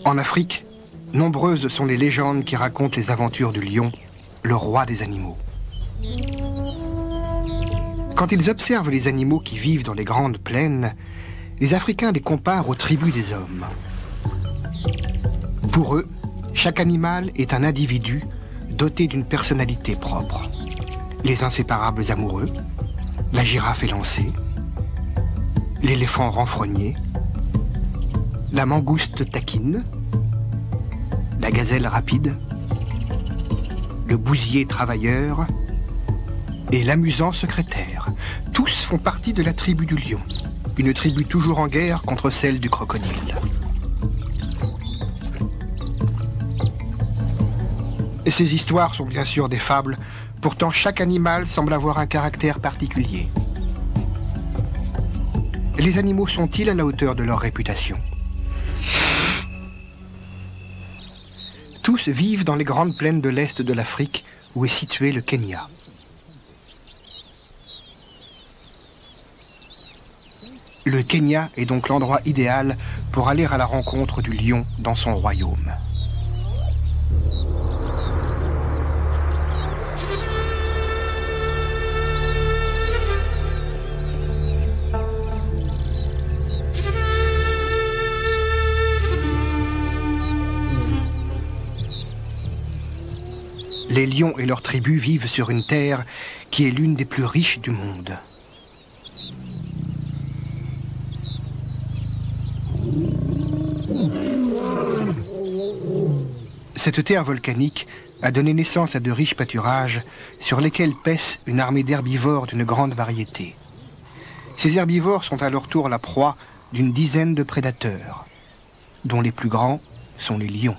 En Afrique, nombreuses sont les légendes qui racontent les aventures du lion, le roi des animaux. Quand ils observent les animaux qui vivent dans les grandes plaines, les Africains les comparent aux tribus des hommes. Pour eux, chaque animal est un individu doté d'une personnalité propre. Les inséparables amoureux, la girafe élancée, l'éléphant renfrogné, la mangouste taquine, la gazelle rapide, le bousier travailleur et l'amusant secrétaire. Tous font partie de la tribu du lion, une tribu toujours en guerre contre celle du crocodile. Et ces histoires sont bien sûr des fables, pourtant chaque animal semble avoir un caractère particulier. Les animaux sont-ils à la hauteur de leur réputation? Tous vivent dans les grandes plaines de l'est de l'Afrique, où est situé le Kenya. Le Kenya est donc l'endroit idéal pour aller à la rencontre du lion dans son royaume. Les lions et leurs tribus vivent sur une terre qui est l'une des plus riches du monde. Cette terre volcanique a donné naissance à de riches pâturages sur lesquels paisse une armée d'herbivores d'une grande variété. Ces herbivores sont à leur tour la proie d'une dizaine de prédateurs, dont les plus grands sont les lions.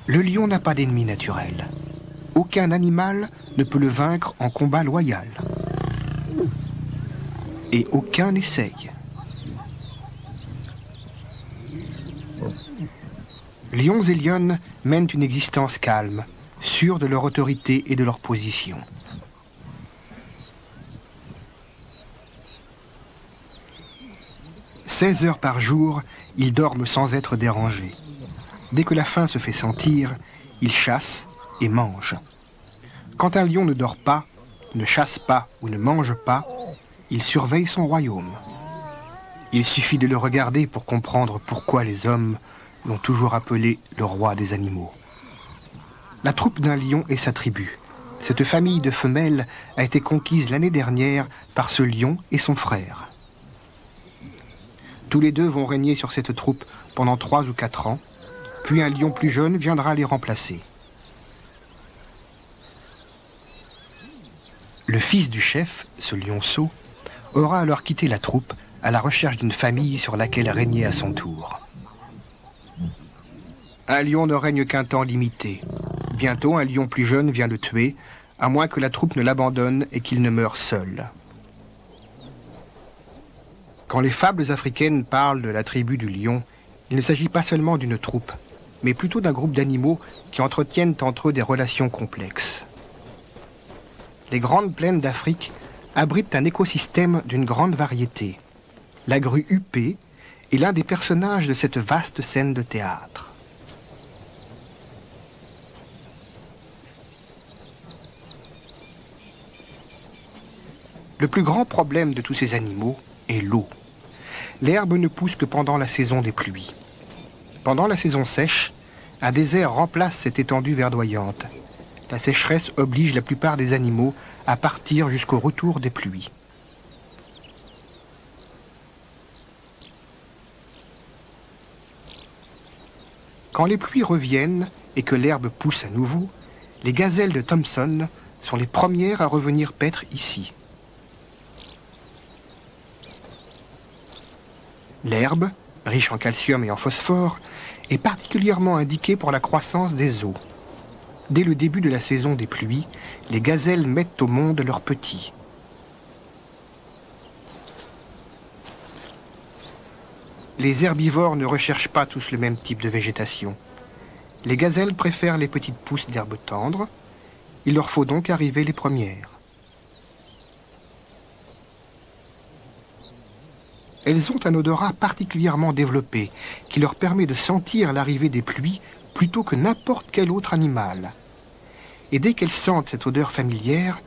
Le lion n'a pas d'ennemi naturel. Aucun animal ne peut le vaincre en combat loyal. Et aucun n'essaye. Lions et lionnes mènent une existence calme, sûrs de leur autorité et de leur position. « 16 heures par jour, ils dorment sans être dérangés. Dès que la faim se fait sentir, ils chassent et mangent. Quand un lion ne dort pas, ne chasse pas ou ne mange pas, il surveille son royaume. Il suffit de le regarder pour comprendre pourquoi les hommes l'ont toujours appelé le roi des animaux. La troupe d'un lion est sa tribu. Cette famille de femelles a été conquise l'année dernière par ce lion et son frère. Tous les deux vont régner sur cette troupe pendant 3 ou 4 ans, puis un lion plus jeune viendra les remplacer. Le fils du chef, ce lionceau, aura alors quitté la troupe à la recherche d'une famille sur laquelle régner à son tour. Un lion ne règne qu'un temps limité. Bientôt, un lion plus jeune vient le tuer, à moins que la troupe ne l'abandonne et qu'il ne meure seul. Quand les fables africaines parlent de la tribu du lion, il ne s'agit pas seulement d'une troupe, mais plutôt d'un groupe d'animaux qui entretiennent entre eux des relations complexes. Les grandes plaines d'Afrique abritent un écosystème d'une grande variété. La grue huppée est l'un des personnages de cette vaste scène de théâtre. Le plus grand problème de tous ces animaux est l'eau. L'herbe ne pousse que pendant la saison des pluies. Pendant la saison sèche, un désert remplace cette étendue verdoyante. La sécheresse oblige la plupart des animaux à partir jusqu'au retour des pluies. Quand les pluies reviennent et que l'herbe pousse à nouveau, les gazelles de Thomson sont les premières à revenir paître ici. L'herbe, riche en calcium et en phosphore, est particulièrement indiquée pour la croissance des os. Dès le début de la saison des pluies, les gazelles mettent au monde leurs petits. Les herbivores ne recherchent pas tous le même type de végétation. Les gazelles préfèrent les petites pousses d'herbes tendres. Il leur faut donc arriver les premières. elles ont un odorat particulièrement développé qui leur permet de sentir l'arrivée des pluies plutôt que n'importe quel autre animal. Et dès qu'elles sentent cette odeur familière,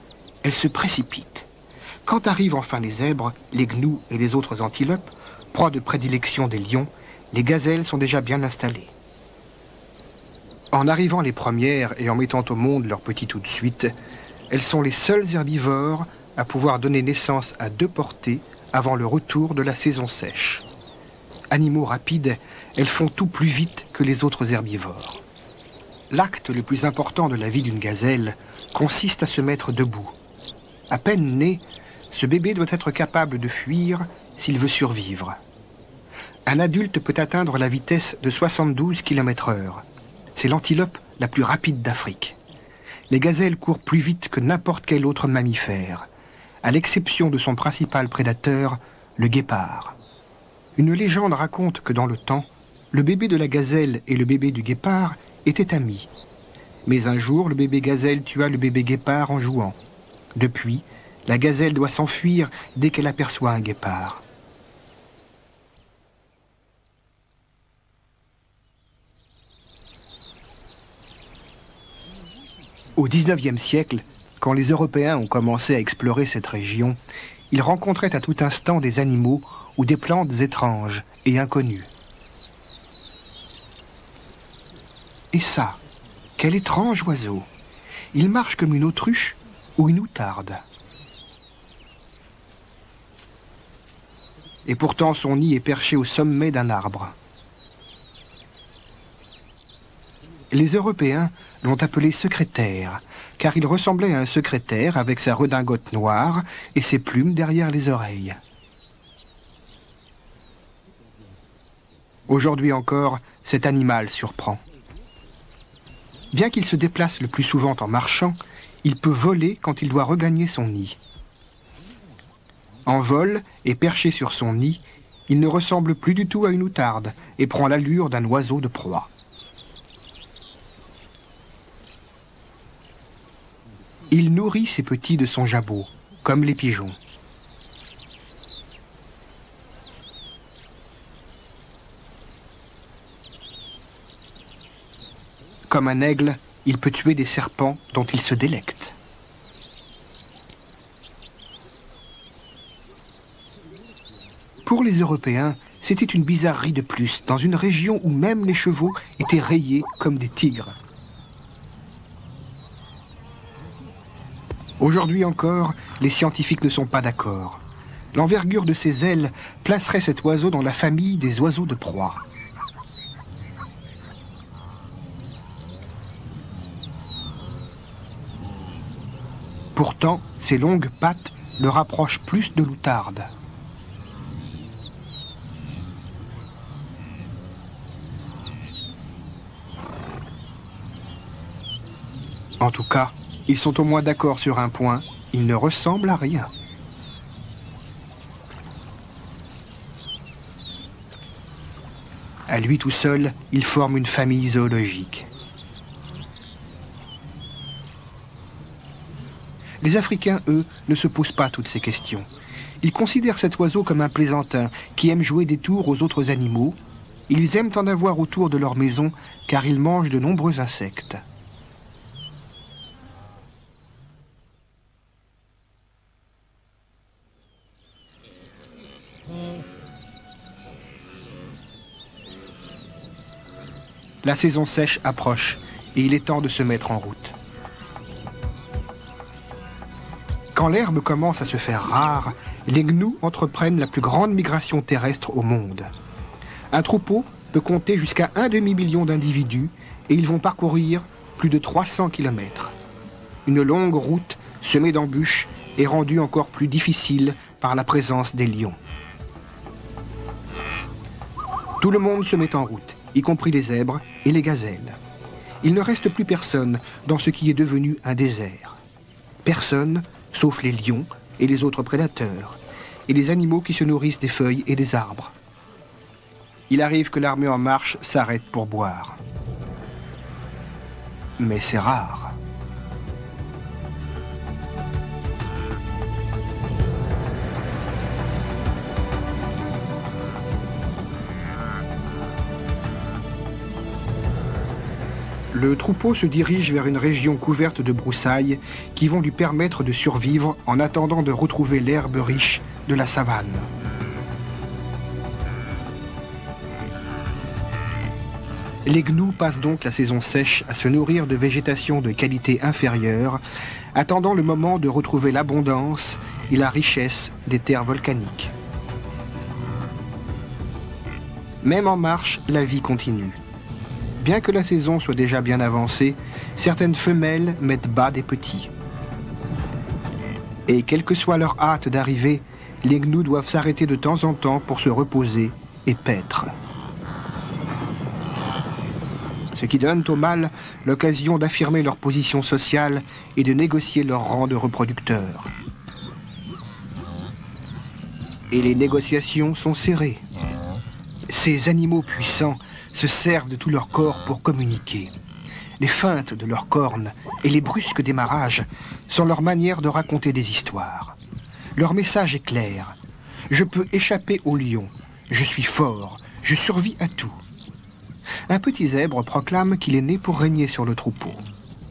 elles se précipitent. Quand arrivent enfin les zèbres, les gnous et les autres antilopes, proies de prédilection des lions, les gazelles sont déjà bien installées. En arrivant les premières et en mettant au monde leurs petits tout de suite, elles sont les seuls herbivores à pouvoir donner naissance à 2 portées avant le retour de la saison sèche. Animaux rapides, elles font tout plus vite que les autres herbivores. L'acte le plus important de la vie d'une gazelle consiste à se mettre debout. À peine né, ce bébé doit être capable de fuir s'il veut survivre. Un adulte peut atteindre la vitesse de 72 km/h. C'est l'antilope la plus rapide d'Afrique. Les gazelles courent plus vite que n'importe quel autre mammifère, à l'exception de son principal prédateur, le guépard. Une légende raconte que dans le temps, le bébé de la gazelle et le bébé du guépard étaient amis. Mais un jour, le bébé gazelle tua le bébé guépard en jouant. Depuis, la gazelle doit s'enfuir dès qu'elle aperçoit un guépard. Au XIXe siècle, quand les Européens ont commencé à explorer cette région, ils rencontraient à tout instant des animaux ou des plantes étranges et inconnues. Et ça, quel étrange oiseau! Il marche comme une autruche ou une outarde. Et pourtant son nid est perché au sommet d'un arbre. Les Européens l'ont appelé secrétaire, car il ressemblait à un secrétaire avec sa redingote noire et ses plumes derrière les oreilles. Aujourd'hui encore, cet animal surprend. Bien qu'il se déplace le plus souvent en marchant, il peut voler quand il doit regagner son nid. En vol et perché sur son nid, il ne ressemble plus du tout à une outarde et prend l'allure d'un oiseau de proie. Il nourrit ses petits de son jabot, comme les pigeons. Comme un aigle, il peut tuer des serpents dont il se délecte. Pour les Européens, c'était une bizarrerie de plus, dans une région où même les chevaux étaient rayés comme des tigres. Aujourd'hui encore, les scientifiques ne sont pas d'accord. L'envergure de ses ailes placerait cet oiseau dans la famille des oiseaux de proie. Pourtant, ses longues pattes le rapprochent plus de l'outarde. En tout cas, ils sont au moins d'accord sur un point, il ne ressemble à rien. À lui tout seul, il forme une famille zoologique. Les Africains, eux, ne se posent pas toutes ces questions. Ils considèrent cet oiseau comme un plaisantin qui aime jouer des tours aux autres animaux. Ils aiment en avoir autour de leur maison car ils mangent de nombreux insectes. La saison sèche approche et il est temps de se mettre en route. Quand l'herbe commence à se faire rare, les gnous entreprennent la plus grande migration terrestre au monde. Un troupeau peut compter jusqu'à 1 demi-million d'individus et ils vont parcourir plus de 300 km. Une longue route semée d'embûches est rendue encore plus difficile par la présence des lions. Tout le monde se met en route, y compris les zèbres et les gazelles. Il ne reste plus personne dans ce qui est devenu un désert. Personne, sauf les lions et les autres prédateurs, et les animaux qui se nourrissent des feuilles et des arbres. Il arrive que l'armée en marche s'arrête pour boire. Mais c'est rare. Le troupeau se dirige vers une région couverte de broussailles qui vont lui permettre de survivre en attendant de retrouver l'herbe riche de la savane. Les gnous passent donc la saison sèche à se nourrir de végétation de qualité inférieure, attendant le moment de retrouver l'abondance et la richesse des terres volcaniques. Même en marche, la vie continue. Bien que la saison soit déjà bien avancée, certaines femelles mettent bas des petits. Et quelle que soit leur hâte d'arriver, les gnous doivent s'arrêter de temps en temps pour se reposer et paître. Ce qui donne aux mâles l'occasion d'affirmer leur position sociale et de négocier leur rang de reproducteurs. Et les négociations sont serrées. Ces animaux puissants se servent de tout leur corps pour communiquer. Les feintes de leurs cornes et les brusques démarrages sont leur manière de raconter des histoires. Leur message est clair. Je peux échapper au lion. Je suis fort. Je survis à tout. Un petit zèbre proclame qu'il est né pour régner sur le troupeau.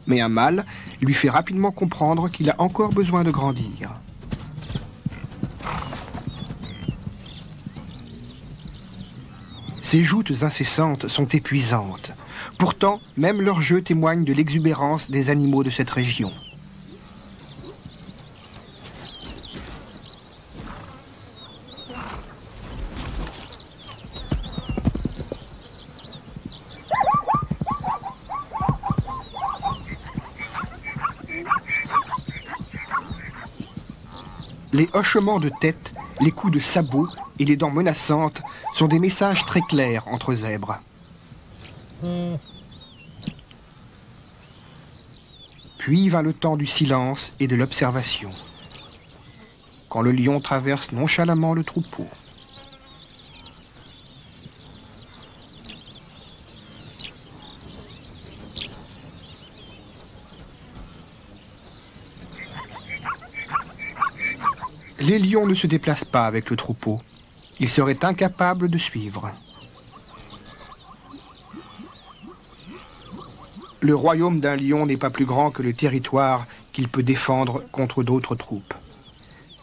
Mais un mâle lui fait rapidement comprendre qu'il a encore besoin de grandir. Ces joutes incessantes sont épuisantes. Pourtant, même leur jeu témoigne de l'exubérance des animaux de cette région. Les hochements de tête, les coups de sabot et les dents menaçantes sont des messages très clairs entre zèbres. Puis vint le temps du silence et de l'observation, quand le lion traverse nonchalamment le troupeau. Les lions ne se déplacent pas avec le troupeau. Ils seraient incapables de suivre. Le royaume d'un lion n'est pas plus grand que le territoire qu'il peut défendre contre d'autres troupes.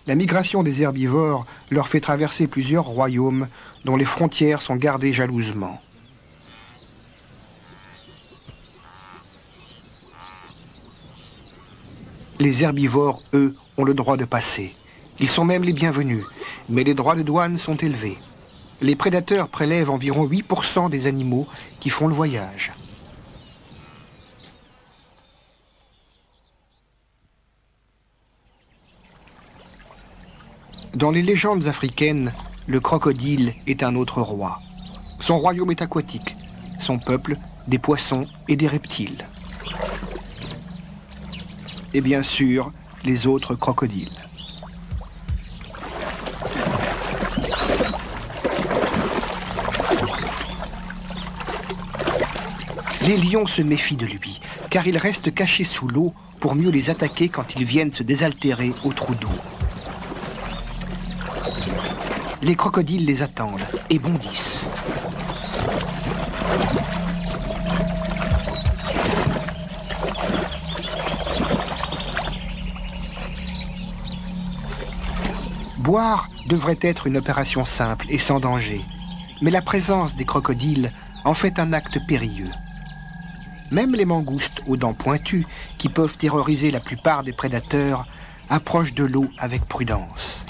La migration des herbivores leur fait traverser plusieurs royaumes dont les frontières sont gardées jalousement. Les herbivores, eux, ont le droit de passer. Ils sont même les bienvenus, mais les droits de douane sont élevés. Les prédateurs prélèvent environ 8% des animaux qui font le voyage. Dans les légendes africaines, le crocodile est un autre roi. Son royaume est aquatique, son peuple, des poissons et des reptiles. Et bien sûr, les autres crocodiles. Les lions se méfient de lui, car il reste caché sous l'eau pour mieux les attaquer quand ils viennent se désaltérer au trou d'eau. Les crocodiles les attendent et bondissent. Boire devrait être une opération simple et sans danger, mais la présence des crocodiles en fait un acte périlleux. Même les mangoustes aux dents pointues, qui peuvent terroriser la plupart des prédateurs, approchent de l'eau avec prudence.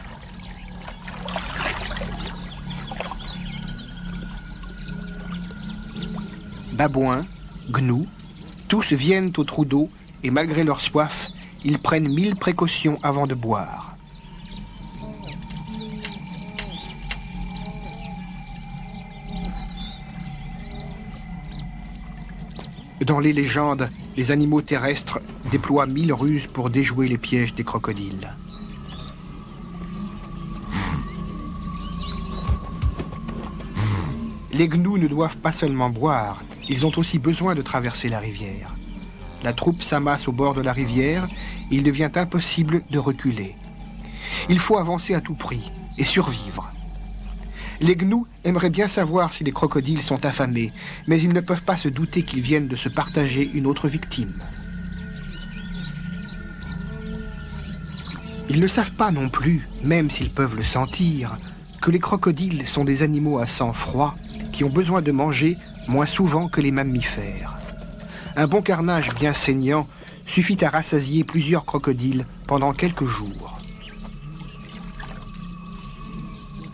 Babouins, gnous, tous viennent au trou d'eau et malgré leur soif, ils prennent 1000 précautions avant de boire. Dans les légendes, les animaux terrestres déploient 1000 ruses pour déjouer les pièges des crocodiles. Les gnous ne doivent pas seulement boire, ils ont aussi besoin de traverser la rivière. La troupe s'amasse au bord de la rivière et il devient impossible de reculer. Il faut avancer à tout prix et survivre. Les gnous aimeraient bien savoir si les crocodiles sont affamés, mais ils ne peuvent pas se douter qu'ils viennent de se partager une autre victime. Ils ne savent pas non plus, même s'ils peuvent le sentir, que les crocodiles sont des animaux à sang froid qui ont besoin de manger moins souvent que les mammifères. Un bon carnage bien saignant suffit à rassasier plusieurs crocodiles pendant quelques jours.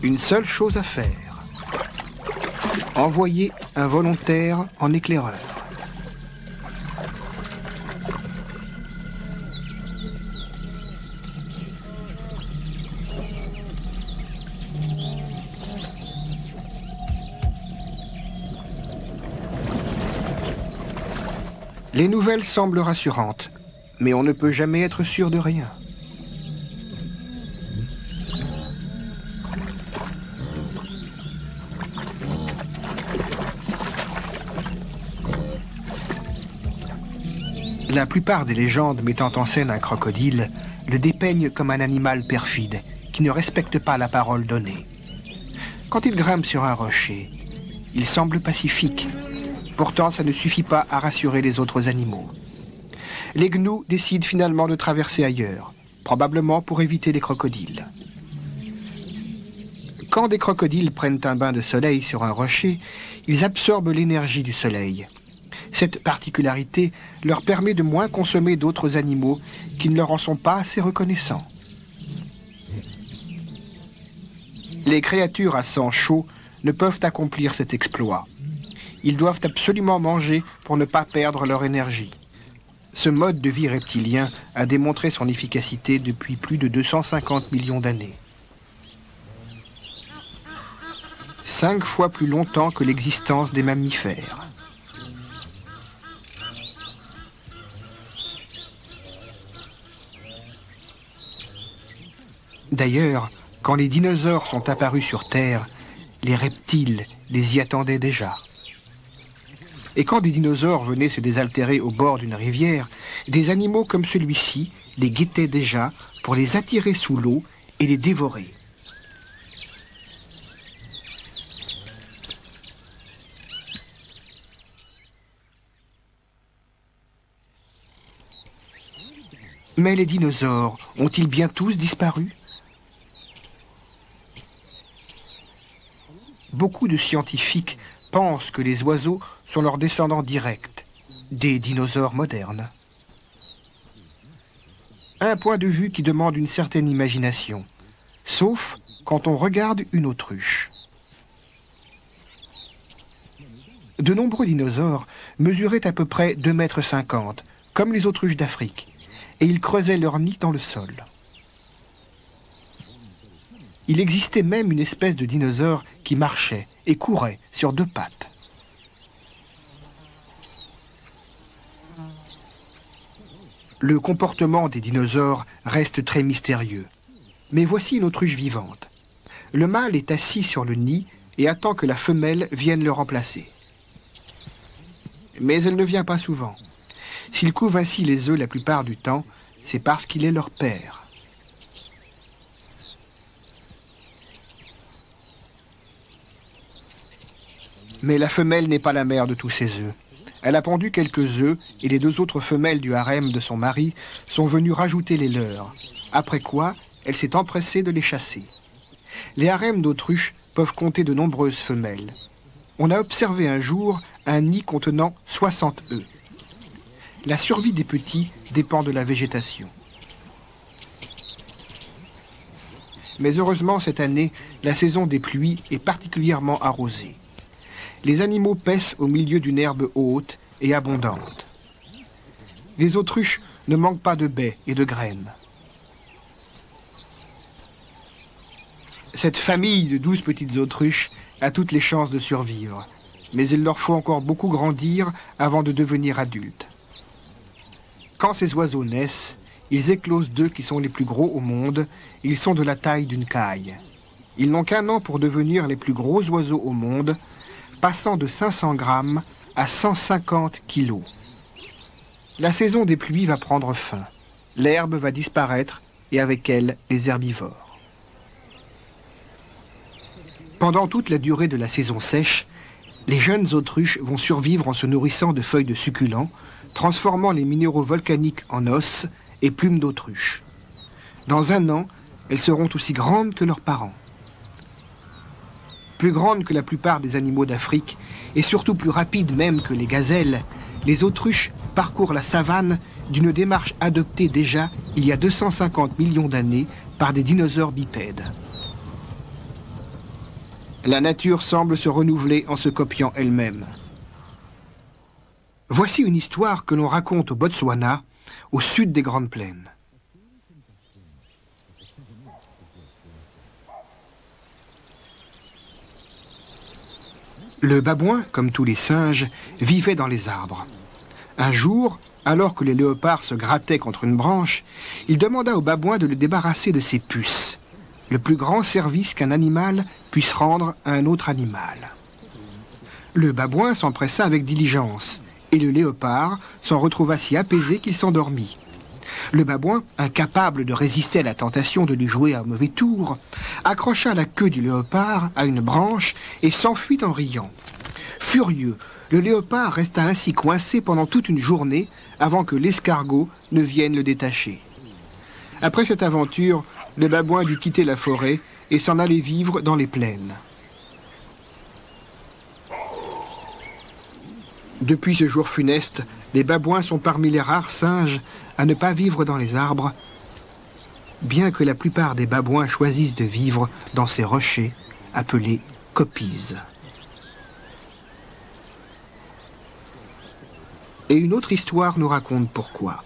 Une seule chose à faire: envoyer un volontaire en éclaireur. Les nouvelles semblent rassurantes, mais on ne peut jamais être sûr de rien. La plupart des légendes mettant en scène un crocodile le dépeignent comme un animal perfide, qui ne respecte pas la parole donnée. Quand il grimpe sur un rocher, il semble pacifique. Pourtant, ça ne suffit pas à rassurer les autres animaux. Les gnous décident finalement de traverser ailleurs, probablement pour éviter les crocodiles. Quand des crocodiles prennent un bain de soleil sur un rocher, ils absorbent l'énergie du soleil. Cette particularité leur permet de moins consommer d'autres animaux qui ne leur en sont pas assez reconnaissants. Les créatures à sang chaud ne peuvent accomplir cet exploit. Ils doivent absolument manger pour ne pas perdre leur énergie. Ce mode de vie reptilien a démontré son efficacité depuis plus de 250 millions d'années. 5 fois plus longtemps que l'existence des mammifères. D'ailleurs, quand les dinosaures sont apparus sur Terre, les reptiles les y attendaient déjà. Et quand des dinosaures venaient se désaltérer au bord d'une rivière, des animaux comme celui-ci les guettaient déjà pour les attirer sous l'eau et les dévorer. Mais les dinosaures ont-ils bien tous disparu ? Beaucoup de scientifiques pensent que les oiseaux sont leurs descendants directs, des dinosaures modernes. Un point de vue qui demande une certaine imagination, sauf quand on regarde une autruche. De nombreux dinosaures mesuraient à peu près 2,50 m, comme les autruches d'Afrique, et ils creusaient leur nid dans le sol. Il existait même une espèce de dinosaure qui marchait et courait sur 2 pattes. Le comportement des dinosaures reste très mystérieux. Mais voici une autruche vivante. Le mâle est assis sur le nid et attend que la femelle vienne le remplacer. Mais elle ne vient pas souvent. S'il couve ainsi les œufs la plupart du temps, c'est parce qu'il est leur père. Mais la femelle n'est pas la mère de tous ces œufs. Elle a pondu quelques œufs et les 2 autres femelles du harem de son mari sont venues rajouter les leurs, après quoi elle s'est empressée de les chasser. Les harems d'autruches peuvent compter de nombreuses femelles. On a observé un jour un nid contenant 60 œufs. La survie des petits dépend de la végétation. Mais heureusement, cette année, la saison des pluies est particulièrement arrosée. Les animaux paissent au milieu d'une herbe haute et abondante. Les autruches ne manquent pas de baies et de graines. Cette famille de 12 petites autruches a toutes les chances de survivre, mais il leur faut encore beaucoup grandir avant de devenir adultes. Quand ces oiseaux naissent, ils éclosent d'œufs qui sont les plus gros au monde. Ils sont de la taille d'une caille. Ils n'ont qu'un an pour devenir les plus gros oiseaux au monde, passant de 500 grammes à 150 kilos. La saison des pluies va prendre fin. L'herbe va disparaître et avec elle les herbivores. Pendant toute la durée de la saison sèche, les jeunes autruches vont survivre en se nourrissant de feuilles de succulents, transformant les minéraux volcaniques en os et plumes d'autruche. Dans un an, elles seront aussi grandes que leurs parents. Plus grandes que la plupart des animaux d'Afrique, et surtout plus rapides même que les gazelles, les autruches parcourent la savane d'une démarche adoptée déjà il y a 250 millions d'années par des dinosaures bipèdes. La nature semble se renouveler en se copiant elle-même. Voici une histoire que l'on raconte au Botswana, au sud des Grandes Plaines. Le babouin, comme tous les singes, vivait dans les arbres. Un jour, alors que les léopards se grattaient contre une branche, il demanda au babouin de le débarrasser de ses puces, le plus grand service qu'un animal puisse rendre à un autre animal. Le babouin s'empressa avec diligence, et le léopard s'en retrouva si apaisé qu'il s'endormit. Le babouin, incapable de résister à la tentation de lui jouer un mauvais tour, accrocha la queue du léopard à une branche et s'enfuit en riant. Furieux, le léopard resta ainsi coincé pendant toute une journée avant que l'escargot ne vienne le détacher. Après cette aventure, le babouin dut quitter la forêt et s'en aller vivre dans les plaines. Depuis ce jour funeste, les babouins sont parmi les rares singes à ne pas vivre dans les arbres, bien que la plupart des babouins choisissent de vivre dans ces rochers appelés copies. Et une autre histoire nous raconte pourquoi.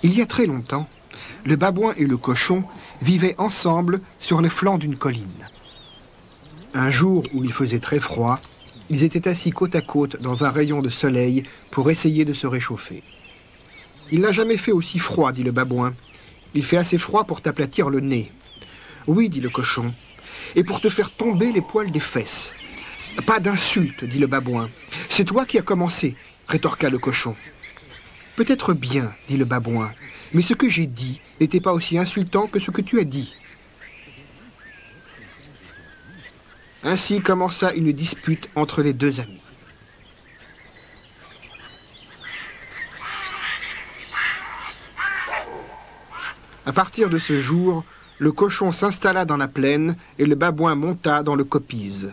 Il y a très longtemps, le babouin et le cochon vivaient ensemble sur les flancs d'une colline. Un jour où il faisait très froid, ils étaient assis côte à côte dans un rayon de soleil pour essayer de se réchauffer. « Il n'a jamais fait aussi froid, dit le babouin. Il fait assez froid pour t'aplatir le nez. »« Oui, dit le cochon, et pour te faire tomber les poils des fesses. »« Pas d'insulte, dit le babouin. C'est toi qui as commencé, rétorqua le cochon. »« Peut-être bien, dit le babouin, mais ce que j'ai dit n'était pas aussi insultant que ce que tu as dit. » Ainsi commença une dispute entre les deux amis. À partir de ce jour, le cochon s'installa dans la plaine et le babouin monta dans le copies.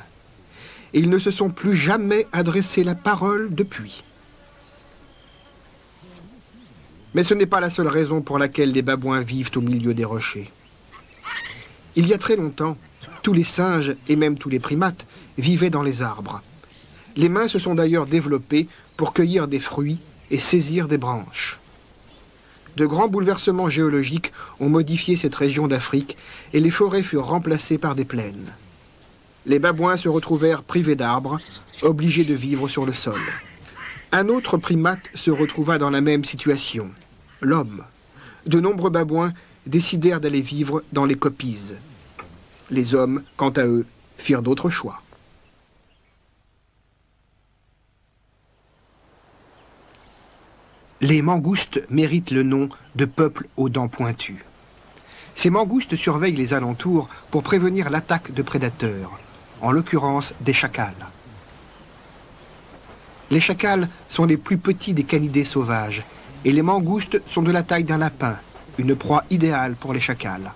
Et ils ne se sont plus jamais adressé la parole depuis. Mais ce n'est pas la seule raison pour laquelle les babouins vivent au milieu des rochers. Il y a très longtemps, tous les singes et même tous les primates vivaient dans les arbres. Les mains se sont d'ailleurs développées pour cueillir des fruits et saisir des branches. De grands bouleversements géologiques ont modifié cette région d'Afrique et les forêts furent remplacées par des plaines. Les babouins se retrouvèrent privés d'arbres, obligés de vivre sur le sol. Un autre primate se retrouva dans la même situation, l'homme. De nombreux babouins décidèrent d'aller vivre dans les copies. Les hommes, quant à eux, firent d'autres choix. Les mangoustes méritent le nom de peuple aux dents pointues. Ces mangoustes surveillent les alentours pour prévenir l'attaque de prédateurs, en l'occurrence des chacals. Les chacals sont les plus petits des canidés sauvages, et les mangoustes sont de la taille d'un lapin, une proie idéale pour les chacals.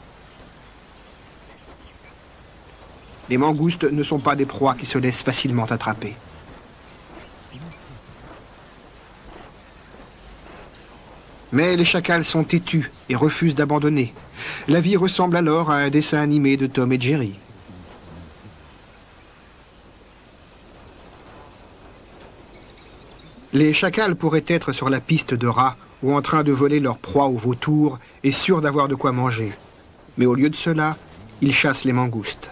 Les mangoustes ne sont pas des proies qui se laissent facilement attraper. Mais les chacals sont têtus et refusent d'abandonner. La vie ressemble alors à un dessin animé de Tom et Jerry. Les chacals pourraient être sur la piste de rats ou en train de voler leur proie aux vautours et sûrs d'avoir de quoi manger. Mais au lieu de cela, ils chassent les mangoustes.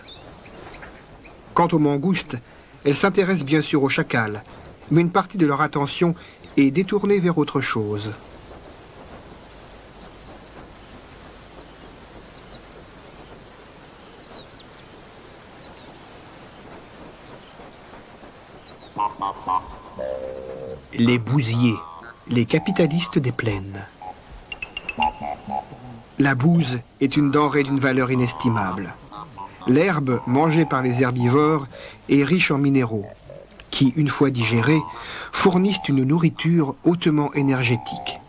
Quant aux mangoustes, elles s'intéressent bien sûr aux chacals, mais une partie de leur attention est détournée vers autre chose. Les bousiers, les capitalistes des plaines. La bouse est une denrée d'une valeur inestimable. L'herbe, mangée par les herbivores, est riche en minéraux, qui, une fois digérés, fournissent une nourriture hautement énergétique.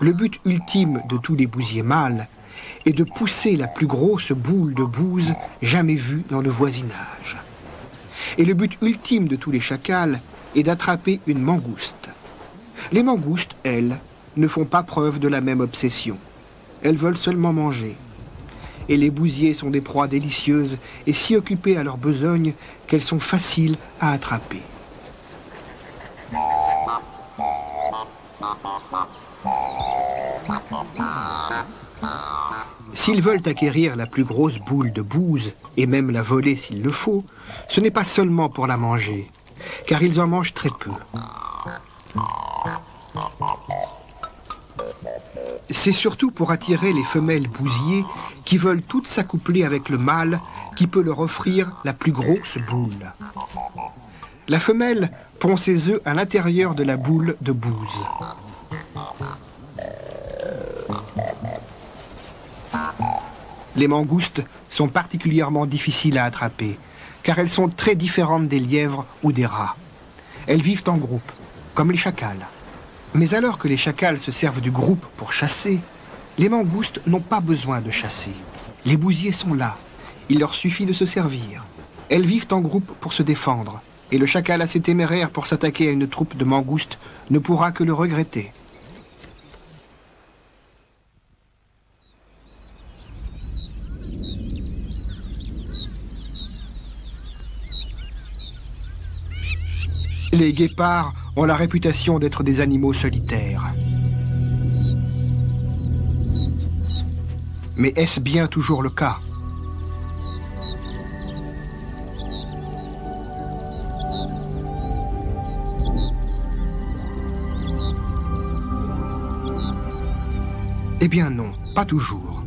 Le but ultime de tous les bousiers mâles est de pousser la plus grosse boule de bouse jamais vue dans le voisinage. Et le but ultime de tous les chacals est d'attraper une mangouste. Les mangoustes, elles, ne font pas preuve de la même obsession. Elles veulent seulement manger. Et les bousiers sont des proies délicieuses et si occupées à leur besogne qu'elles sont faciles à attraper. S'ils veulent acquérir la plus grosse boule de bouse, et même la voler s'il le faut, ce n'est pas seulement pour la manger, car ils en mangent très peu. C'est surtout pour attirer les femelles bousiers qui veulent toutes s'accoupler avec le mâle qui peut leur offrir la plus grosse boule. La femelle pond ses œufs à l'intérieur de la boule de bouse. Les mangoustes sont particulièrement difficiles à attraper, car elles sont très différentes des lièvres ou des rats. Elles vivent en groupe, comme les chacals. Mais alors que les chacals se servent du groupe pour chasser, les mangoustes n'ont pas besoin de chasser. Les bousiers sont là, il leur suffit de se servir. Elles vivent en groupe pour se défendre, et le chacal assez téméraire pour s'attaquer à une troupe de mangoustes ne pourra que le regretter. Les guépards ont la réputation d'être des animaux solitaires. Mais est-ce bien toujours le cas? Eh bien non, pas toujours.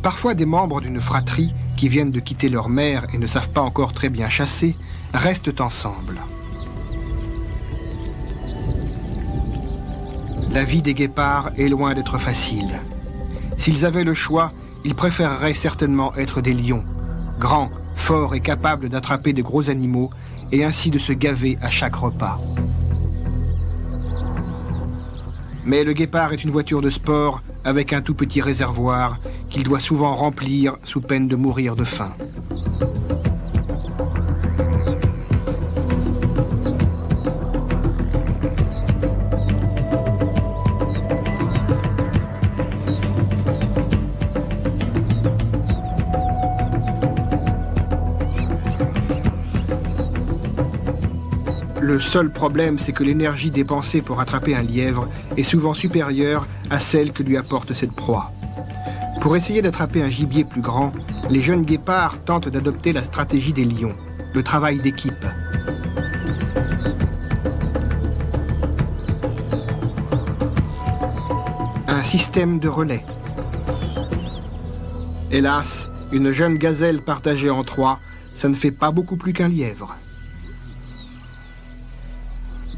Parfois des membres d'une fratrie qui viennent de quitter leur mère et ne savent pas encore très bien chasser restent ensemble. La vie des guépards est loin d'être facile. S'ils avaient le choix, ils préféreraient certainement être des lions, grands, forts et capables d'attraper de gros animaux et ainsi de se gaver à chaque repas. Mais le guépard est une voiture de sport avec un tout petit réservoir qu'il doit souvent remplir sous peine de mourir de faim. Le seul problème, c'est que l'énergie dépensée pour attraper un lièvre est souvent supérieure à celle que lui apporte cette proie. Pour essayer d'attraper un gibier plus grand, les jeunes guépards tentent d'adopter la stratégie des lions, le travail d'équipe. Un système de relais. Hélas, une jeune gazelle partagée en trois, ça ne fait pas beaucoup plus qu'un lièvre.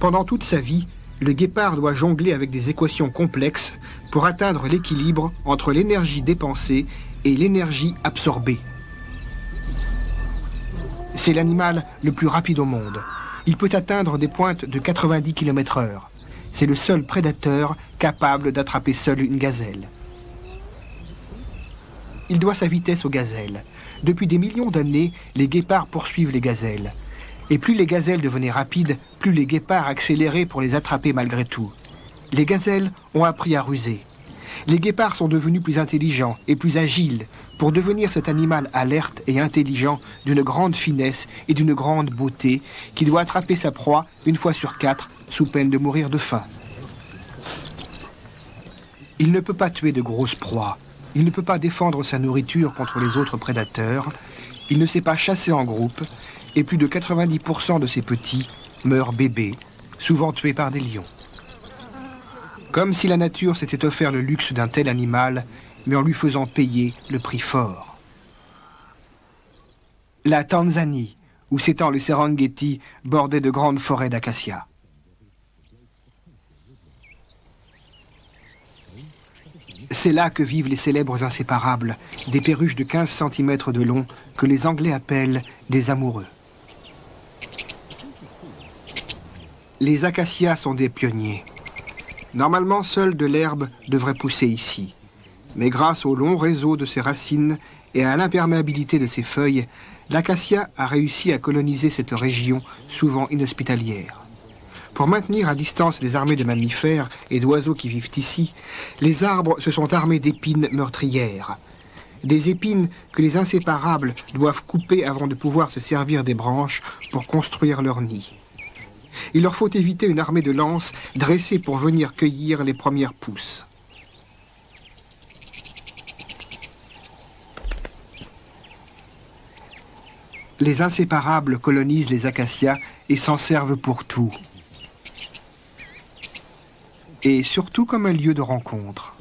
Pendant toute sa vie, le guépard doit jongler avec des équations complexes pour atteindre l'équilibre entre l'énergie dépensée et l'énergie absorbée. C'est l'animal le plus rapide au monde. Il peut atteindre des pointes de 90 km/h. C'est le seul prédateur capable d'attraper seul une gazelle. Il doit sa vitesse aux gazelles. Depuis des millions d'années, les guépards poursuivent les gazelles. Et plus les gazelles devenaient rapides, plus les guépards accéléraient pour les attraper malgré tout. Les gazelles ont appris à ruser. Les guépards sont devenus plus intelligents et plus agiles pour devenir cet animal alerte et intelligent d'une grande finesse et d'une grande beauté qui doit attraper sa proie une fois sur 4 sous peine de mourir de faim. Il ne peut pas tuer de grosses proies. Il ne peut pas défendre sa nourriture contre les autres prédateurs. Il ne sait pas chasser en groupe. Et plus de 90% de ces petits meurent bébés, souvent tués par des lions. Comme si la nature s'était offert le luxe d'un tel animal, mais en lui faisant payer le prix fort. La Tanzanie, où s'étend le Serengeti, bordé de grandes forêts d'acacias. C'est là que vivent les célèbres inséparables, des perruches de 15 cm de long que les Anglais appellent des amoureux. Les acacias sont des pionniers. Normalement, seule de l'herbe devrait pousser ici. Mais grâce au long réseau de ses racines et à l'imperméabilité de ses feuilles, l'acacia a réussi à coloniser cette région souvent inhospitalière. Pour maintenir à distance les armées de mammifères et d'oiseaux qui vivent ici, les arbres se sont armés d'épines meurtrières. Des épines que les inséparables doivent couper avant de pouvoir se servir des branches pour construire leur nid. Il leur faut éviter une armée de lances dressées pour venir cueillir les premières pousses. Les inséparables colonisent les acacias et s'en servent pour tout. Et surtout comme un lieu de rencontre.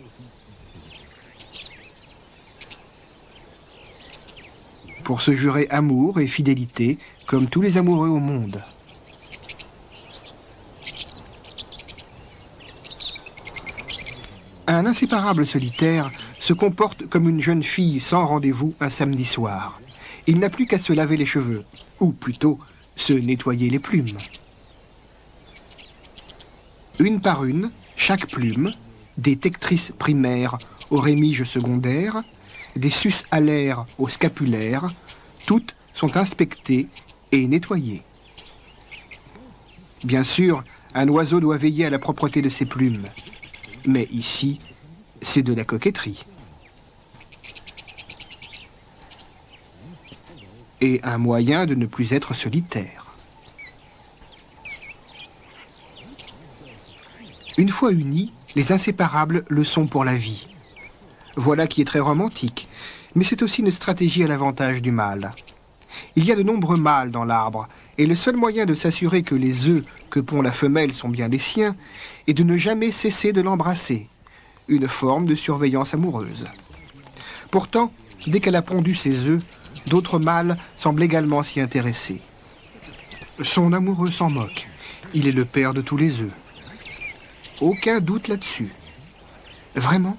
Pour se jurer amour et fidélité, comme tous les amoureux au monde. Un inséparable solitaire se comporte comme une jeune fille sans rendez-vous un samedi soir. Il n'a plus qu'à se laver les cheveux, ou plutôt se nettoyer les plumes. Une par une, chaque plume, des tectrices primaires aux rémiges secondaires, des sus alaires aux scapulaires, toutes sont inspectées et nettoyées. Bien sûr, un oiseau doit veiller à la propreté de ses plumes. Mais ici, c'est de la coquetterie. Et un moyen de ne plus être solitaire. Une fois unis, les inséparables le sont pour la vie. Voilà qui est très romantique, mais c'est aussi une stratégie à l'avantage du mâle. Il y a de nombreux mâles dans l'arbre, et le seul moyen de s'assurer que les œufs que pond la femelle sont bien les siens est de ne jamais cesser de l'embrasser, une forme de surveillance amoureuse. Pourtant, dès qu'elle a pondu ses œufs, d'autres mâles semblent également s'y intéresser. Son amoureux s'en moque, il est le père de tous les œufs. Aucun doute là-dessus. Vraiment ?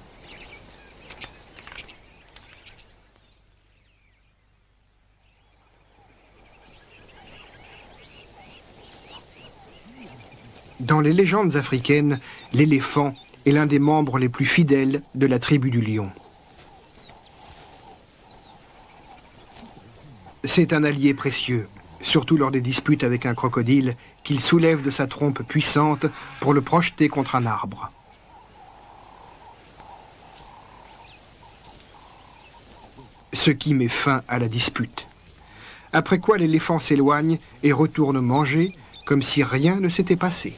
Dans les légendes africaines, l'éléphant est l'un des membres les plus fidèles de la tribu du lion. C'est un allié précieux, surtout lors des disputes avec un crocodile qu'il soulève de sa trompe puissante pour le projeter contre un arbre. Ce qui met fin à la dispute. Après quoi l'éléphant s'éloigne et retourne manger comme si rien ne s'était passé.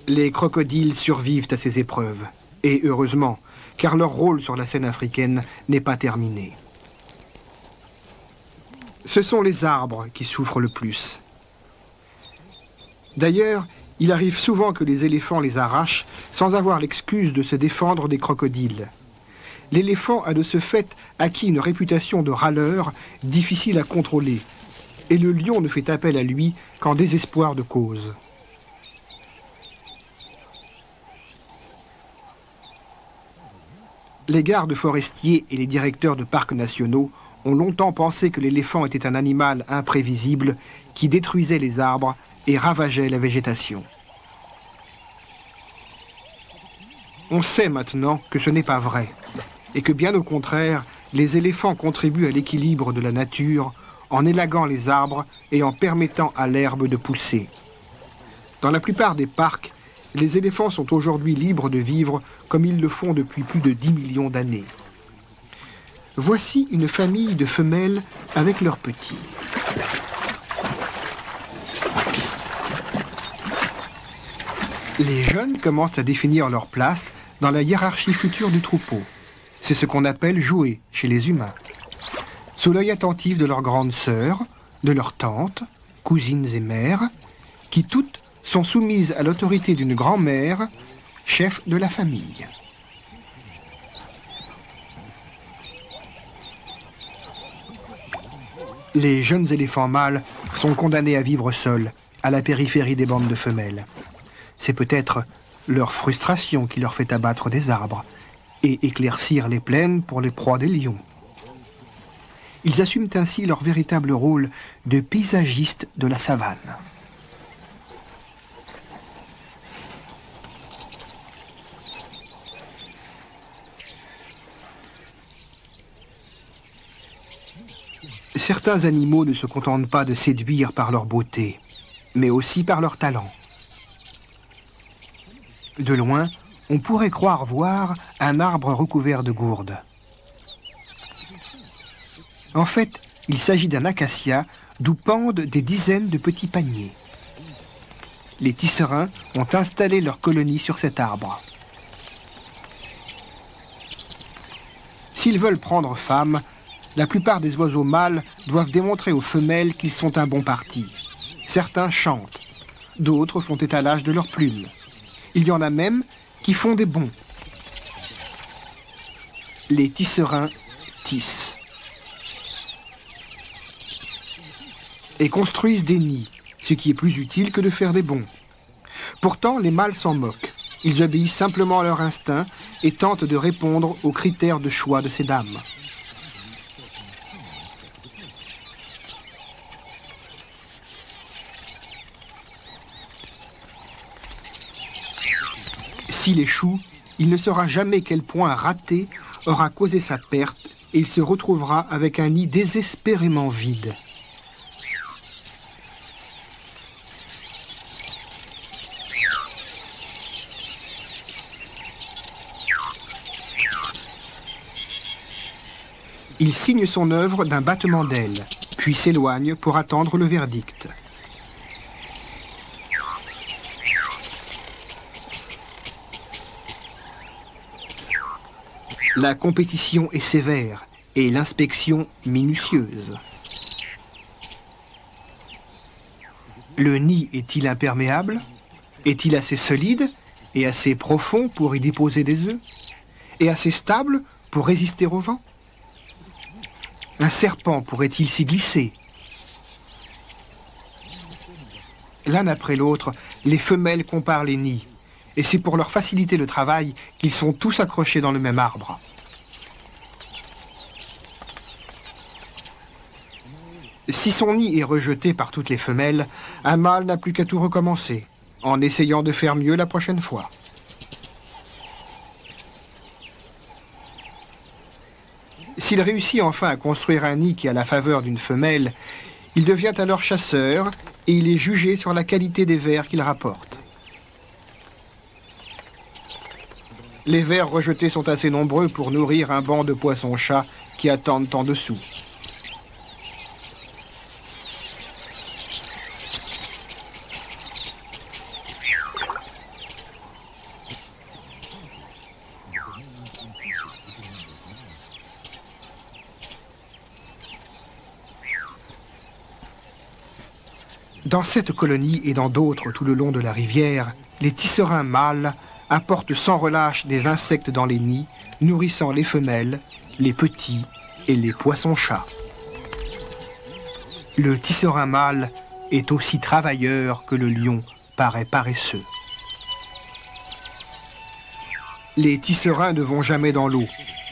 Les crocodiles survivent à ces épreuves, et heureusement, car leur rôle sur la scène africaine n'est pas terminé. Ce sont les arbres qui souffrent le plus. D'ailleurs, il arrive souvent que les éléphants les arrachent sans avoir l'excuse de se défendre des crocodiles. L'éléphant a de ce fait acquis une réputation de râleur difficile à contrôler, et le lion ne fait appel à lui qu'en désespoir de cause. Les gardes forestiers et les directeurs de parcs nationaux ont longtemps pensé que l'éléphant était un animal imprévisible qui détruisait les arbres et ravageait la végétation. On sait maintenant que ce n'est pas vrai, et que bien au contraire, les éléphants contribuent à l'équilibre de la nature en élaguant les arbres et en permettant à l'herbe de pousser. Dans la plupart des parcs, les éléphants sont aujourd'hui libres de vivre comme ils le font depuis plus de 10 millions d'années. Voici une famille de femelles avec leurs petits. Les jeunes commencent à définir leur place dans la hiérarchie future du troupeau. C'est ce qu'on appelle jouer chez les humains. Sous l'œil attentif de leurs grandes sœurs, de leurs tantes, cousines et mères, qui toutes sont soumises à l'autorité d'une grand-mère, chef de la famille. Les jeunes éléphants mâles sont condamnés à vivre seuls, à la périphérie des bandes de femelles. C'est peut-être leur frustration qui leur fait abattre des arbres et éclaircir les plaines pour les proies des lions. Ils assument ainsi leur véritable rôle de paysagistes de la savane. Certains animaux ne se contentent pas de séduire par leur beauté, mais aussi par leur talent. De loin, on pourrait croire voir un arbre recouvert de gourdes. En fait, il s'agit d'un acacia d'où pendent des dizaines de petits paniers. Les tisserands ont installé leur colonie sur cet arbre. S'ils veulent prendre femme, la plupart des oiseaux mâles doivent démontrer aux femelles qu'ils sont un bon parti. Certains chantent, d'autres font étalage de leurs plumes. Il y en a même qui font des bonds. Les tisserands tissent et construisent des nids, ce qui est plus utile que de faire des bonds. Pourtant, les mâles s'en moquent. Ils obéissent simplement à leur instinct et tentent de répondre aux critères de choix de ces dames. S'il échoue, il ne saura jamais quel point raté aura causé sa perte et il se retrouvera avec un nid désespérément vide. Il signe son œuvre d'un battement d'ailes, puis s'éloigne pour attendre le verdict. La compétition est sévère et l'inspection minutieuse. Le nid est-il imperméable? Est-il assez solide et assez profond pour y déposer des œufs? Et assez stable pour résister au vent? Un serpent pourrait-il s'y glisser? L'un après l'autre, les femelles comparent les nids. Et c'est pour leur faciliter le travail qu'ils sont tous accrochés dans le même arbre. Si son nid est rejeté par toutes les femelles, un mâle n'a plus qu'à tout recommencer, en essayant de faire mieux la prochaine fois. S'il réussit enfin à construire un nid qui a la faveur d'une femelle, il devient alors chasseur et il est jugé sur la qualité des vers qu'il rapporte. Les vers rejetés sont assez nombreux pour nourrir un banc de poissons-chats qui attendent en dessous. Dans cette colonie et dans d'autres tout le long de la rivière, les tisserands mâles apportent sans relâche des insectes dans les nids, nourrissant les femelles, les petits et les poissons-chats. Le tisserin mâle est aussi travailleur que le lion paraît paresseux. Les tisserins ne vont jamais dans l'eau,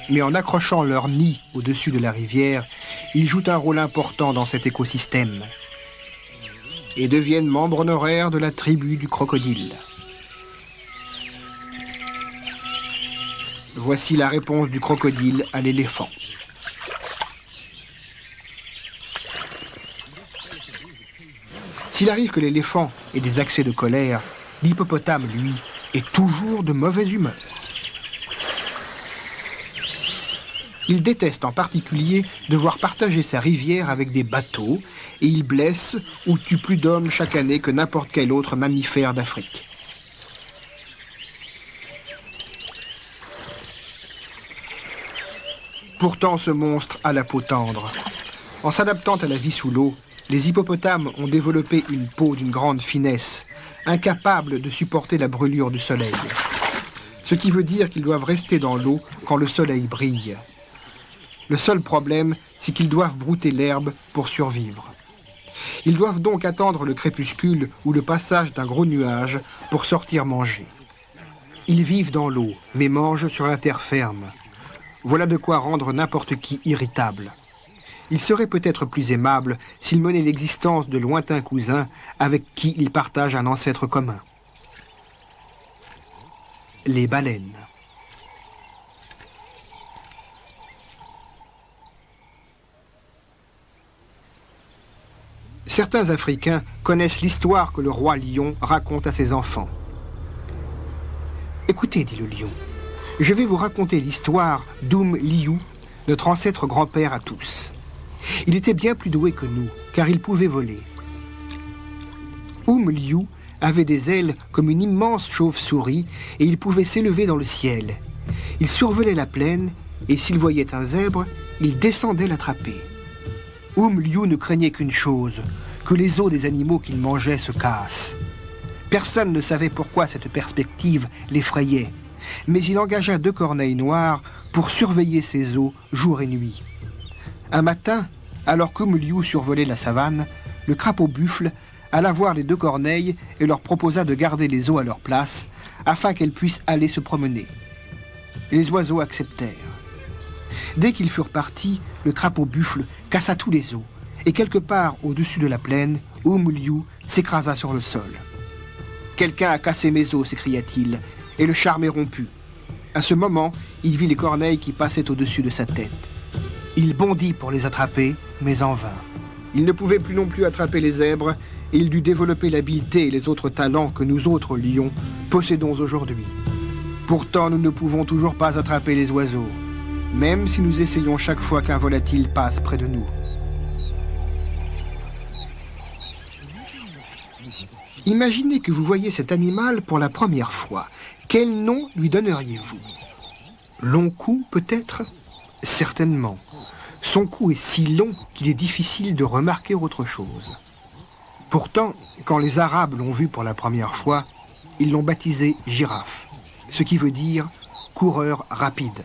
mais en accrochant leur nid au-dessus de la rivière, ils jouent un rôle important dans cet écosystème et deviennent membres honoraires de la tribu du crocodile. Voici la réponse du crocodile à l'éléphant. S'il arrive que l'éléphant ait des accès de colère, l'hippopotame, lui, est toujours de mauvaise humeur. Il déteste en particulier devoir partager sa rivière avec des bateaux et il blesse ou tue plus d'hommes chaque année que n'importe quel autre mammifère d'Afrique. Pourtant, ce monstre a la peau tendre. En s'adaptant à la vie sous l'eau, les hippopotames ont développé une peau d'une grande finesse, incapable de supporter la brûlure du soleil. Ce qui veut dire qu'ils doivent rester dans l'eau quand le soleil brille. Le seul problème, c'est qu'ils doivent brouter l'herbe pour survivre. Ils doivent donc attendre le crépuscule ou le passage d'un gros nuage pour sortir manger. Ils vivent dans l'eau, mais mangent sur la terre ferme. Voilà de quoi rendre n'importe qui irritable. Ils seraient peut-être plus aimables s'ils menaient l'existence de lointains cousins avec qui ils partagent un ancêtre commun. Les baleines. Certains Africains connaissent l'histoire que le roi lion raconte à ses enfants. « Écoutez, dit le lion, je vais vous raconter l'histoire d'Oum Liou, notre ancêtre grand-père à tous. Il était bien plus doué que nous, car il pouvait voler. Oum Liou avait des ailes comme une immense chauve-souris et il pouvait s'élever dans le ciel. Il survolait la plaine et s'il voyait un zèbre, il descendait l'attraper. Oum Liou ne craignait qu'une chose, que les os des animaux qu'il mangeait se cassent. Personne ne savait pourquoi cette perspective l'effrayait, mais il engagea 2 corneilles noires pour surveiller ses os jour et nuit. Un matin, alors qu'Oum Liou survolait la savane, le crapaud-buffle alla voir les 2 corneilles et leur proposa de garder les os à leur place, afin qu'elles puissent aller se promener. Les oiseaux acceptèrent. Dès qu'ils furent partis, le crapaud-buffle cassa tous les os, et quelque part au-dessus de la plaine, Oum Liou s'écrasa sur le sol. « Quelqu'un a cassé mes os » s'écria-t-il, et le charme est rompu. À ce moment, il vit les corneilles qui passaient au-dessus de sa tête. Il bondit pour les attraper, mais en vain. Il ne pouvait plus non plus attraper les zèbres, et il dut développer l'habileté et les autres talents que nous autres lions possédons aujourd'hui. Pourtant, nous ne pouvons toujours pas attraper les oiseaux, même si nous essayons chaque fois qu'un volatile passe près de nous. Imaginez que vous voyez cet animal pour la première fois. Quel nom lui donneriez-vous? Long cou, peut-être? Certainement. Son cou est si long qu'il est difficile de remarquer autre chose. Pourtant, quand les Arabes l'ont vu pour la première fois, ils l'ont baptisé girafe, ce qui veut dire coureur rapide.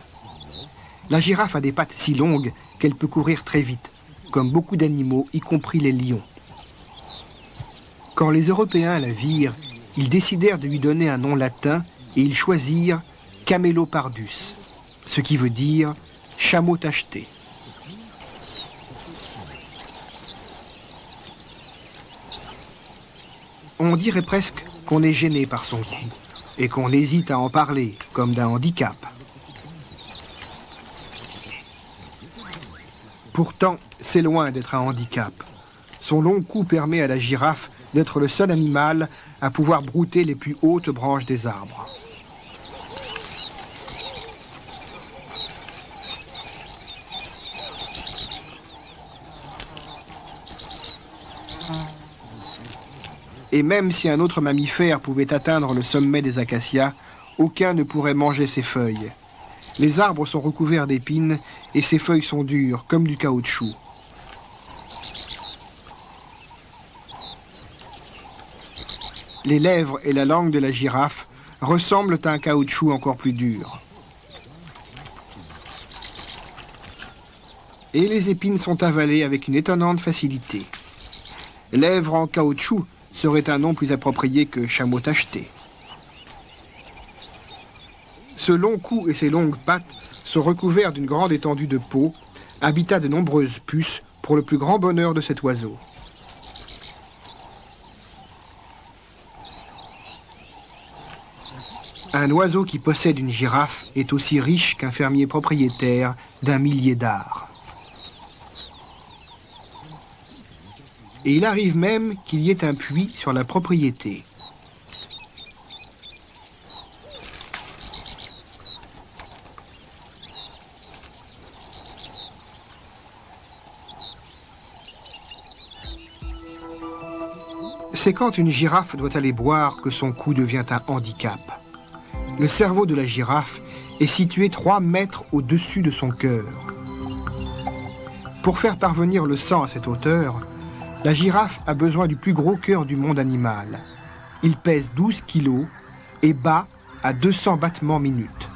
La girafe a des pattes si longues qu'elle peut courir très vite, comme beaucoup d'animaux, y compris les lions. Quand les Européens la virent, ils décidèrent de lui donner un nom latin et ils choisirent Camélopardus, ce qui veut dire chameau tacheté. On dirait presque qu'on est gêné par son cou et qu'on hésite à en parler, comme d'un handicap. Pourtant, c'est loin d'être un handicap. Son long cou permet à la girafe d'être le seul animal à pouvoir brouter les plus hautes branches des arbres. Et même si un autre mammifère pouvait atteindre le sommet des acacias, aucun ne pourrait manger ses feuilles. Les arbres sont recouverts d'épines et ses feuilles sont dures, comme du caoutchouc. Les lèvres et la langue de la girafe ressemblent à un caoutchouc encore plus dur. Et les épines sont avalées avec une étonnante facilité. Lèvres en caoutchouc serait un nom plus approprié que chameau tacheté. Ce long cou et ses longues pattes sont recouverts d'une grande étendue de peau, habitat de nombreuses puces pour le plus grand bonheur de cet oiseau. Un oiseau qui possède une girafe est aussi riche qu'un fermier propriétaire d'1 millier d'arts. Et il arrive même qu'il y ait un puits sur la propriété. C'est quand une girafe doit aller boire que son cou devient un handicap. Le cerveau de la girafe est situé 3 mètres au-dessus de son cœur. Pour faire parvenir le sang à cette hauteur, la girafe a besoin du plus gros cœur du monde animal. Il pèse 12 kilos et bat à 200 battements minute.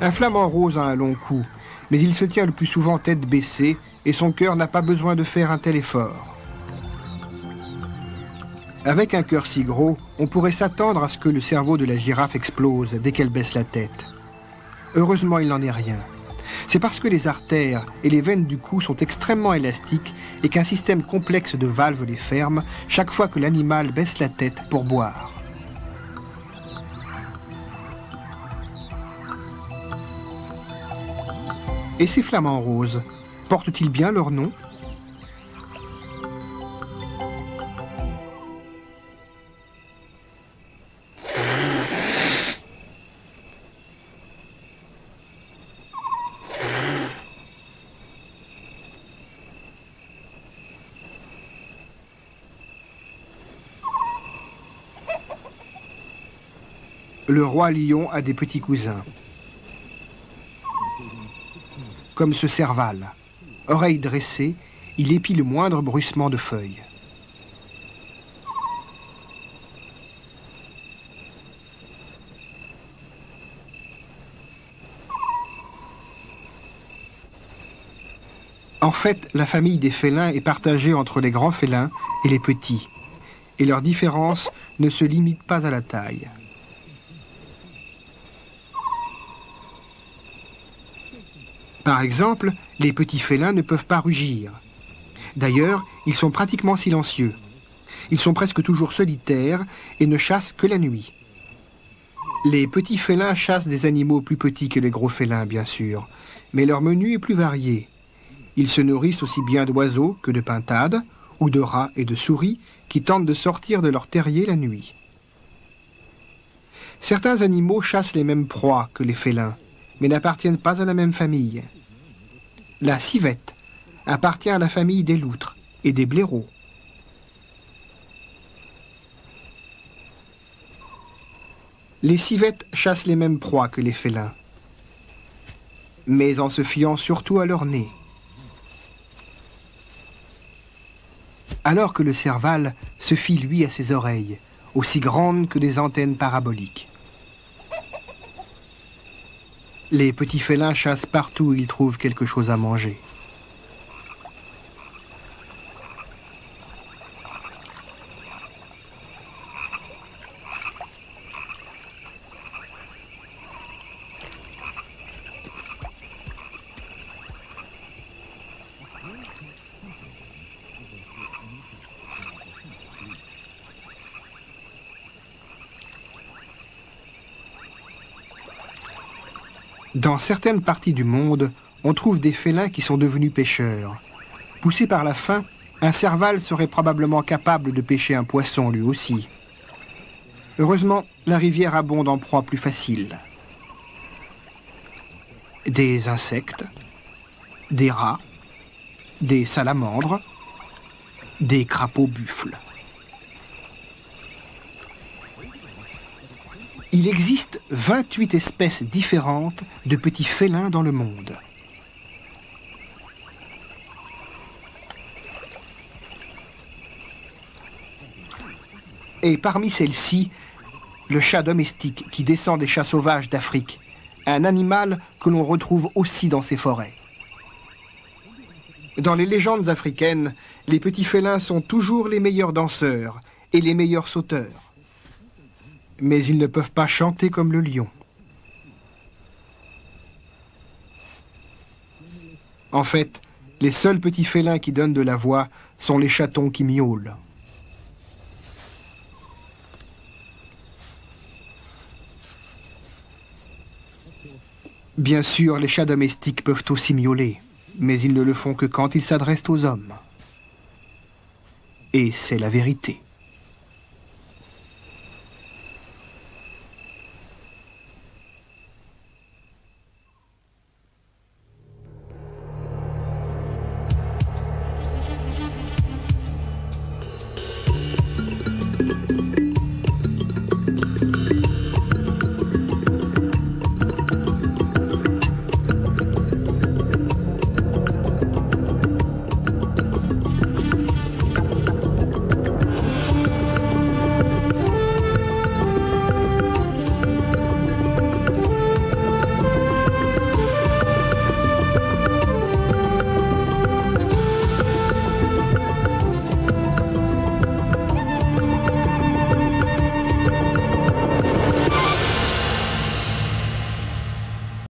Un flamant rose a un long cou, mais il se tient le plus souvent tête baissée et son cœur n'a pas besoin de faire un tel effort. Avec un cœur si gros, on pourrait s'attendre à ce que le cerveau de la girafe explose dès qu'elle baisse la tête. Heureusement, il n'en est rien. C'est parce que les artères et les veines du cou sont extrêmement élastiques et qu'un système complexe de valves les ferme chaque fois que l'animal baisse la tête pour boire. Et ces flamants roses, portent-ils bien leur nom ? Le roi lion a des petits cousins, comme ce serval. Oreille dressée, il épie le moindre bruissement de feuilles. En fait, la famille des félins est partagée entre les grands félins et les petits, et leur différence ne se limite pas à la taille. Par exemple, les petits félins ne peuvent pas rugir. D'ailleurs, ils sont pratiquement silencieux. Ils sont presque toujours solitaires et ne chassent que la nuit. Les petits félins chassent des animaux plus petits que les gros félins, bien sûr, mais leur menu est plus varié. Ils se nourrissent aussi bien d'oiseaux que de pintades, ou de rats et de souris qui tentent de sortir de leur terrier la nuit. Certains animaux chassent les mêmes proies que les félins, mais n'appartiennent pas à la même famille. La civette appartient à la famille des loutres et des blaireaux. Les civettes chassent les mêmes proies que les félins, mais en se fiant surtout à leur nez. Alors que le serval se fie lui à ses oreilles, aussi grandes que des antennes paraboliques. Les petits félins chassent partout où ils trouvent quelque chose à manger. Dans certaines parties du monde, on trouve des félins qui sont devenus pêcheurs. Poussé par la faim, un serval serait probablement capable de pêcher un poisson lui aussi. Heureusement, la rivière abonde en proies plus faciles. Des insectes, des rats, des salamandres, des crapauds buffles. Il existe 28 espèces différentes de petits félins dans le monde. Et parmi celles-ci, le chat domestique qui descend des chats sauvages d'Afrique, un animal que l'on retrouve aussi dans ces forêts. Dans les légendes africaines, les petits félins sont toujours les meilleurs danseurs et les meilleurs sauteurs. Mais ils ne peuvent pas chanter comme le lion. En fait, les seuls petits félins qui donnent de la voix sont les chatons qui miaulent. Bien sûr, les chats domestiques peuvent aussi miauler, mais ils ne le font que quand ils s'adressent aux hommes. Et c'est la vérité.